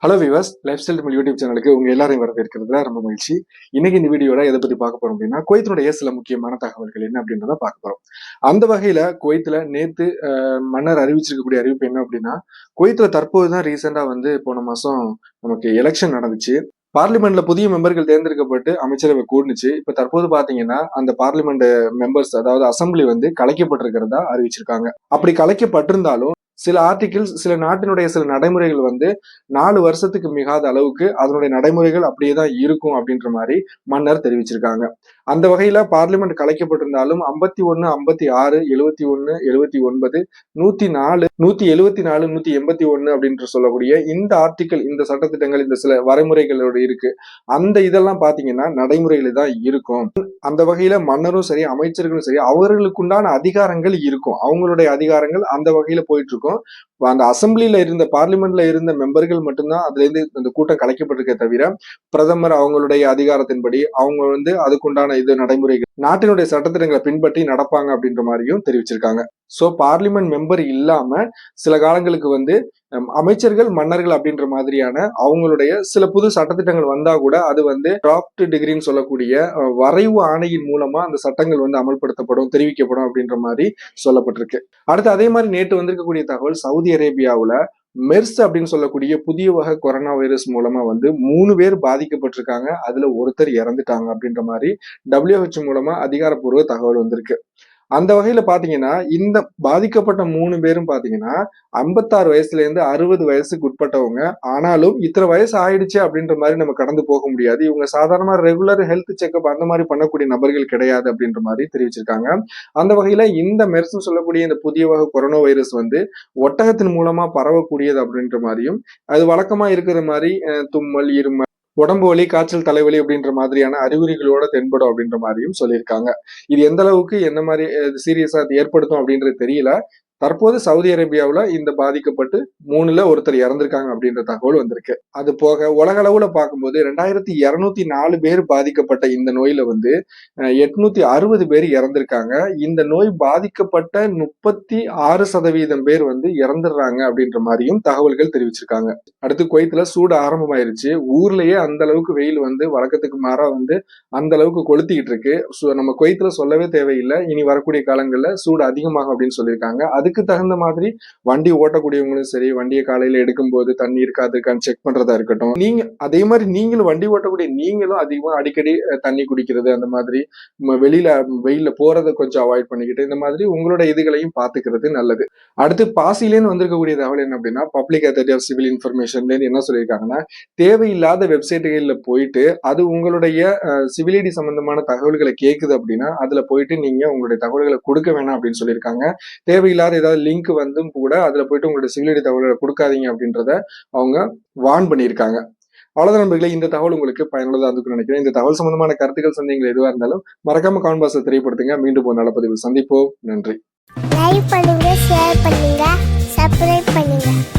Hello viewers, life style Tamil YouTube சேனலுக்கு உங்க எல்லாரையும் வரவேற்கிறதுல ரொம்ப மகிழ்ச்சி. இன்னைக்கு இந்த வீடியோல எதை பத்தி பார்க்க போறோம் அப்படின்னா, குவைத்தினுடைய சில முக்கியமான தகவல்கள் என்ன அப்படின்றத பார்க்க போறோம். அந்த வகையில குவைத்துல நேத்து மன்னர் அறிவிச்சிருக்கக்கூடிய அறிவிப்பு என்ன அப்படின்னா, குவைத்துல தற்போதுதான் ரீசெண்டா போன மாசம் நமக்கு எலெக்ஷன் நடந்துச்சு. பார்லிமெண்ட்ல புதிய மெம்பர்கள் தேர்ந்தெடுக்கப்பட்டு அமைச்சரவை கூடுனுச்சு. இப்ப தற்போது பாத்தீங்கன்னா அந்த பார்லிமெண்ட் மெம்பர்ஸ், அதாவது அசம்பிளி கலைக்கப்பட்டிருக்கிறதா அறிவிச்சிருக்காங்க. அப்படி கலைக்கப்பட்டிருந்தாலும் சில ஆர்டிகிள்ஸ், சில நாட்டினுடைய சில நடைமுறைகள் 4 வருஷத்துக்கு மிகாத அளவுக்கு அதனுடைய நடைமுறைகள் அப்படியேதான் இருக்கும் அப்படின்ற மாதிரி மன்னர் தெரிவிச்சிருக்காங்க. அந்த வகையில பார்லிமெண்ட் கலைக்கப்பட்டிருந்தாலும் 51, 56, 71, 79, 104, 174, 181 அப்படின்ற சொல்லக்கூடிய இந்த ஆர்டிகிள், இந்த சட்டத்திட்டங்கள், இந்த சில வரைமுறைகளோட இருக்கு. அந்த இதெல்லாம் பாத்தீங்கன்னா நடைமுறையில தான் இருக்கும். அந்த வகையில மன்னரும் சரி, அமைச்சர்களும் சரி, அவர்களுக்குண்டான அதிகாரங்கள் இருக்கும். அவங்களுடைய அதிகாரங்கள் அந்த வகையில போயிட்டு இருக்கும். அந்த அசம்பிளில இருந்த, பார்லிமெண்ட்ல இருந்த மெம்பர்கள் மட்டும்தான் அதுல இருந்து அந்த கூட்டம் கலைக்கப்பட்டிருக்கே தவிர, பிரதமர் அவங்களுடைய அதிகாரத்தின்படி அவங்க அதுக்குண்டான இது நடைமுறைகள், நாட்டினுடைய சட்டத்திட்டங்களை பின்பற்றி நடப்பாங்க அப்படின்ற மாதிரியும் தெரிவிச்சிருக்காங்க. சோ பார்லிமெண்ட் மெம்பர் இல்லாம சில காலங்களுக்கு அமைச்சர்கள், மன்னர்கள் அப்படின்ற மாதிரியான அவங்களுடைய சில புது சட்டத்திட்டங்கள் வந்தா கூட அது டிராப்ட் டிகிரின்னு சொல்லக்கூடிய வரைவு ஆணையின் மூலமா அந்த சட்டங்கள் அமல்படுத்தப்படும், தெரிவிக்கப்படும் அப்படின்ற மாதிரி சொல்லப்பட்டிருக்கு. அடுத்து அதே மாதிரி நேற்று வந்திருக்கக்கூடிய தகவல், சவுதி அரேபியாவுல மெர்ஸ் அப்படின்னு சொல்லக்கூடிய புதிய வகை கொரோனா வைரஸ் மூலமா 3 பேர் பாதிக்கப்பட்டிருக்காங்க. அதுல ஒருத்தர் இறந்துட்டாங்க அப்படின்ற மாதிரி WHO மூலமா அதிகாரப்பூர்வ தகவல் வந்திருக்கு. அந்த வகையில பாத்தீங்கன்னா இந்த பாதிக்கப்பட்ட 3 பேரும் பாத்தீங்கன்னா 56 வயசுல இருந்து 60 வயசுக்கு உட்பட்டவங்க. ஆனாலும் இத்தனை வயசு ஆயிடுச்சு அப்படின்ற மாதிரி நம்ம கடந்து போக முடியாது. இவங்க சாதாரணமா ரெகுலர் ஹெல்த் செக்அப் அந்த மாதிரி பண்ணக்கூடிய நபர்கள் கிடையாது அப்படின்ற மாதிரி தெரிவிச்சிருக்காங்க. அந்த வகையில இந்த மெர்ஸ் சொல்லக்கூடிய இந்த புதிய வகை கொரோனா வைரஸ் ஒட்டகத்தின் மூலமா பரவக்கூடியது அப்படின்ற மாதிரியும், அது வழக்கமா இருக்கிற மாதிரி தும்மல், இருமல், உடம்பு வலி, காய்ச்சல், தலைவலி அப்படின்ற மாதிரியான அறிகுறிகளோட தென்படும் அப்படின்ற மாதிரியும் சொல்லியிருக்காங்க. இது எந்த அளவுக்கு என்ன மாதிரி சீரியஸா ஏற்படுத்தும் அப்படின்றது தெரியல. தற்போது சவுதி அரேபியாவுல இந்த பாதிக்கப்பட்டு 3ல ஒருத்தர் இறந்திருக்காங்க அப்படின்ற தகவல் வந்திருக்கு. அது போக உலக அளவுல பார்க்கும்போது 2204 பேர் பாதிக்கப்பட்ட இந்த நோயில 860 பேர் இறந்திருக்காங்க. இந்த நோய் பாதிக்கப்பட்ட 36% பேர் இறந்துடுறாங்க அப்படின்ற மாதிரியும் தகவல்கள் தெரிவிச்சிருக்காங்க. அடுத்து குவைத்துல சூடு ஆரம்பமாயிருச்சு. ஊர்லயே அந்த அளவுக்கு வெயில் வழக்கத்துக்கு மாறா அந்த அளவுக்கு கொளுத்திக்கிட்டு இருக்கு. நம்ம குவைத்துல சொல்லவே தேவையில்லை. இனி வரக்கூடிய காலங்கள்ல சூடு அதிகமாகும் அப்படின்னு சொல்லியிருக்காங்க. அதுக்கு தகுந்த மாதிரி வண்டி ஓட்டக்கூடியவங்களும் சரி, வண்டியை காலையில எடுக்கும் போது தண்ணி இருக்காதுக்கான்னு செக் பண்றதா இருக்கட்டும். அதே மாதிரி நீங்களும் வண்டி ஓட்டக்கூடிய நீங்களும் அதிகமா அடிக்கடி தண்ணி குடிக்கிறது, அந்த மாதிரி வெயில்ல போறதை கொஞ்சம் அவாய்ட் பண்ணிக்கிட்டு இந்த மாதிரி உங்களோட இதுகளையும் பாத்துக்கிறது நல்லது. அடுத்து பாசிலேன்னு வந்திருக்கக்கூடிய தகவல் என்ன அப்படின்னா, பப்ளிக் அத்தாரிட்டி ஆஃப் சிவில் இன்ஃபர்மேஷன்ல என்ன சொல்லியிருக்காங்கன்னா, தேவையில்லாத வெப்சைட்டுகள்ல போயிட்டு அது உங்களுடைய சிவிலிடி சம்பந்தமான தகவல்களை கேக்குது அப்படின்னா அதுல போயிட்டு நீங்க உங்களுடைய தகவல்களை கொடுக்க வேணாம் அப்படின்னு சொல்லியிருக்காங்க. தேவையில்லாத ஏதாவது லிங்க் கூட அதுல போயிட்டு உங்களுடைய சிவிலிடி தகவல்களை கொடுக்காதீங்க அப்படின்றத அவங்க வார்ன் பண்ணியிருக்காங்க. அவ்வளவுதான் நண்பர்களே, இந்த தகவல் உங்களுக்கு பயனுள்ளதா இருக்குன்னு நினைக்கிறேன். இந்த தகவல் சம்பந்தமான கருத்துக்கள், சந்தேகங்கள் எதுவா இருந்தாலும் மறக்காம கமெண்ட் பாக்ஸ்ல தெரியப்படுத்துங்க. மீண்டும் ஒரு நல்ல பதிவில் சந்திப்போம். நன்றி. லைக் பண்ணுங்க, ஷேர் பண்ணுங்க, சப்ஸ்கிரைப் பண்ணுங்க.